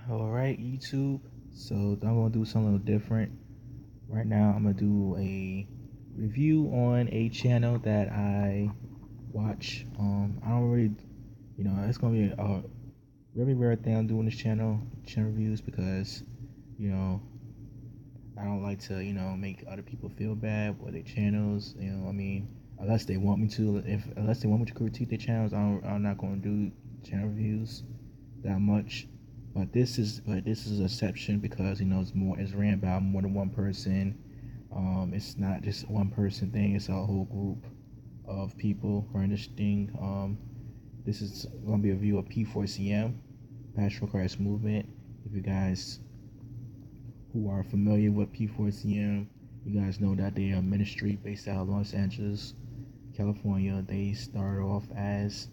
Alright, YouTube. So I'm gonna do something a little different. Right now I'm gonna do a review on a channel that I watch. I don't really it's gonna be a very rare thing I'm doing this channel reviews because, you know, I don't like to, make other people feel bad with their channels. Unless they want me to. Unless they want me to critique their channels, I'm not gonna do channel reviews that much. But this is an exception because it's ran by more than one person. It's not just one person thing. It's a whole group of people running this thing. This is gonna be a review of P4cm, Passion for Christ Movement. If you guys who are familiar with P4cm, you guys know that they are a ministry based out of Los Angeles, California. They started off as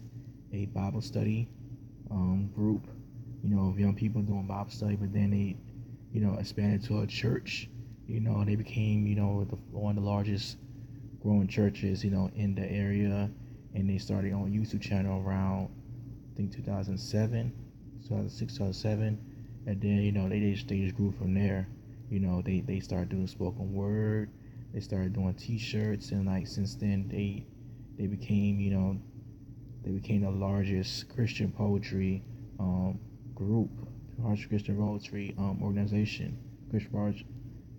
a Bible study group, of young people doing Bible study, but then they, expanded to a church. They became, one of the largest growing churches, in the area, and they started on a YouTube channel around, I think 2007, 2006, 2007, and then, they just grew from there. They started doing spoken word, they started doing T-shirts, and like since then they became, they became the largest Christian poetry group, largest Christian poetry organization.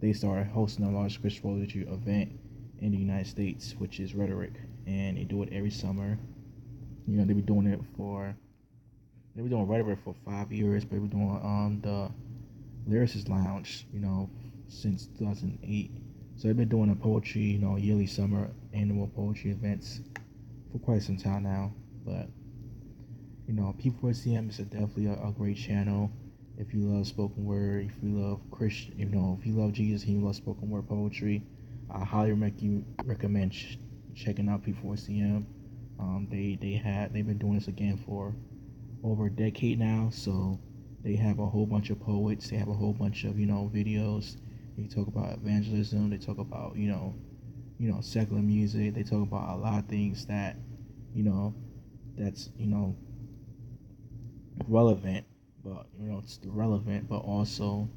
They started hosting the largest Christian poetry event in the United States, which is Rhetoric, and they do it every summer. They were doing Rhetoric for 5 years, but they were doing the Lyricist Lounge, since 2008. So they've been doing a poetry, yearly summer annual poetry events for quite some time now. But P4cm is definitely a great channel. If you love spoken word, if you love Christian, if you love Jesus and you love spoken word poetry, I highly recommend checking out P4cm. They've been doing this again for over a decade now, so they have a whole bunch of poets. They have a whole bunch of videos. They talk about evangelism. They talk about secular music. They talk about a lot of things that that's relevant, but it's relevant, but also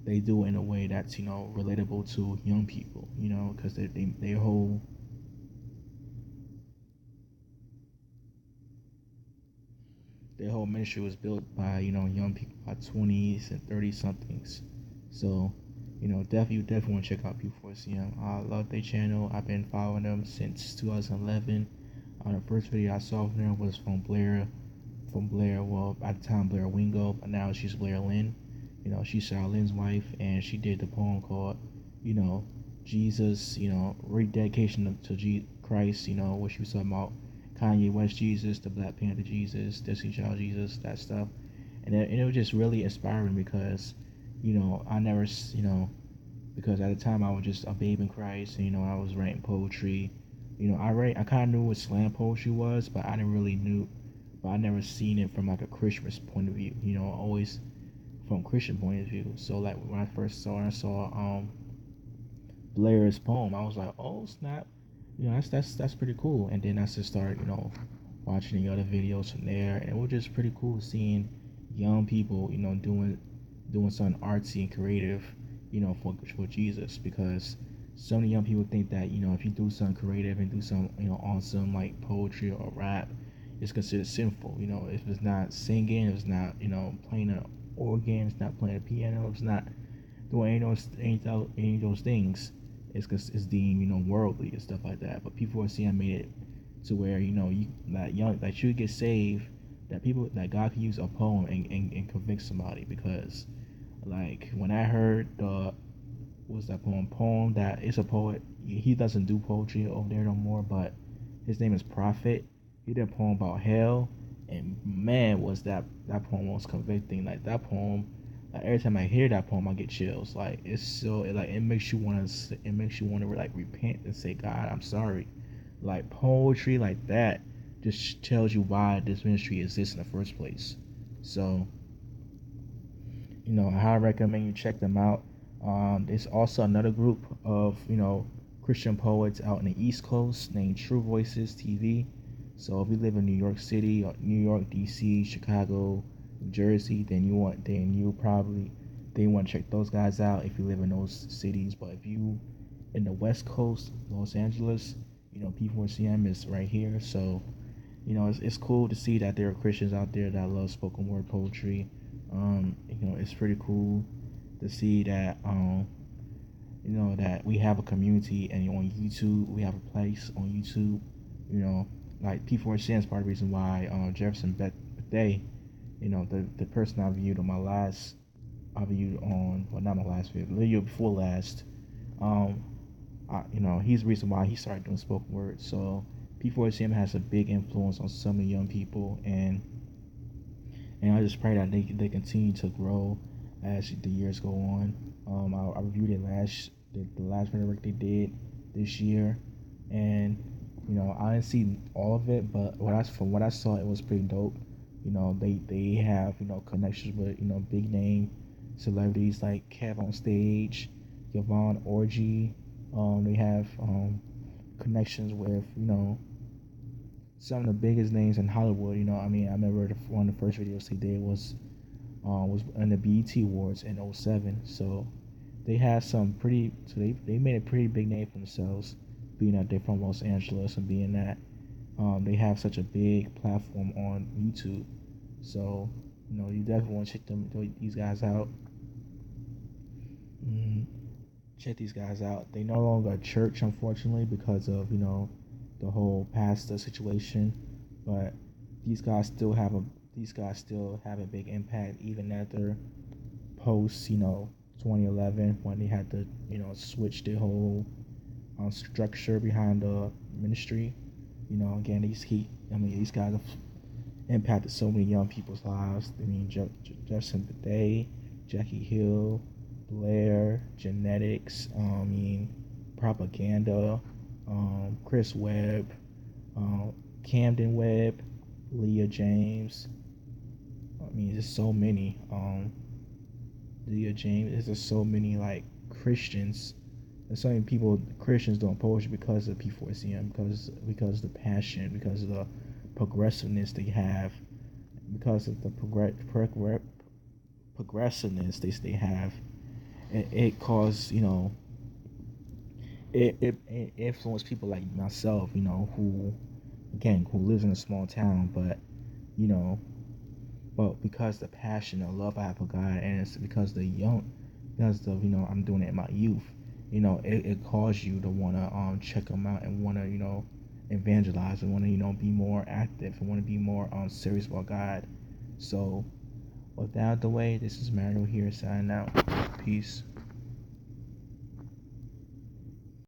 they do it in a way that's relatable to young people. Because their whole ministry was built by young people, by 20s and 30 somethings. So definitely want to check out P4cm. I love their channel. I've been following them since 2011. The first video I saw from them was from Blair. Well, at the time Blair Wingo, but now she's Blair Lynn. She's Sarah Lynn's wife, and she did the poem called Jesus, rededication to Christ. What she was talking about Kanye West Jesus, the Black Panther Jesus, Destiny Child Jesus, that stuff. And it was just really inspiring because, I never, because at the time I was just a babe in Christ, and, I was writing poetry. I kind of knew what slam poetry was, but I never seen it from like a Christian point of view, always from Christian point of view. So like when I saw Blair's poem, I was like, oh snap, that's pretty cool. And then I just started, watching the other videos from there, and it was just pretty cool seeing young people, doing something artsy and creative, for Jesus, because so many young people think that if you do something creative and do some awesome like poetry or rap, it's considered sinful. If it's not singing, if it's not playing an organ, it's not playing a piano, it's not doing any of those things, it's deemed worldly and stuff like that. But P4cm made it to where that you get saved, that God can use a poem and convict somebody. Because like when I heard what's that poem that it's a poet, he doesn't do poetry over there no more, but his name is Prophet. He did a poem about hell, and man, was that poem was convicting. Like that poem, like every time I hear that poem, I get chills. Like it makes you want to like repent and say, God, I'm sorry. Like poetry like that just tells you why this ministry exists in the first place. So I highly recommend you check them out. There's also another group of Christian poets out in the East Coast named True Voices TV. So if you live in New York City, or New York, DC, Chicago, New Jersey, then you probably they want to check those guys out if you live in those cities. But if you in the West Coast, Los Angeles, P4cm is right here. So it's cool to see that there are Christians out there that love spoken word poetry. It's pretty cool to see that that we have a community, and on YouTube we have a place on YouTube. Like P4cm is part of the reason why Jefferson Day, the person I viewed on, well, not my last video, the video before last. He's the reason why he started doing spoken word. So P4cm has a big influence on so many young people, and I just pray that they continue to grow as the years go on. I reviewed it the last rhetoric they did this year, and I didn't see all of it, but from what I saw, it was pretty dope. They have connections with big name celebrities like Kev on stage, Yvonne Orgy. They have connections with some of the biggest names in Hollywood. I remember one of the first videos they did was in the BET Awards in '07. So they have they made a pretty big name for themselves, being that they're from Los Angeles and being that they have such a big platform on YouTube. So you definitely want to check these guys out. Check these guys out. They no longer a church, unfortunately, because of the whole pastor situation, but these guys still have a big impact even after post 2011, when they had to switch the whole structure behind the ministry. Again, these guys have impacted so many young people's lives. Jefferson Day, Jackie Hill, Blair, Genetics, Propaganda, Chris Webb, Camden Webb, Leah James. There's so many. Leah James. There's just so many Christians. There's so many Christians doing poetry because of P4cm, because of the passion, because of the progressiveness they have, because of the progressiveness they have. It caused it influenced people like myself, who lives in a small town, but because the passion, the love I have for God, and it's because I'm doing it in my youth, it caused you to want to check them out and want to evangelize and want to be more active and want to be more serious about God. So with that out the way, this is Mario here signing out. Peace.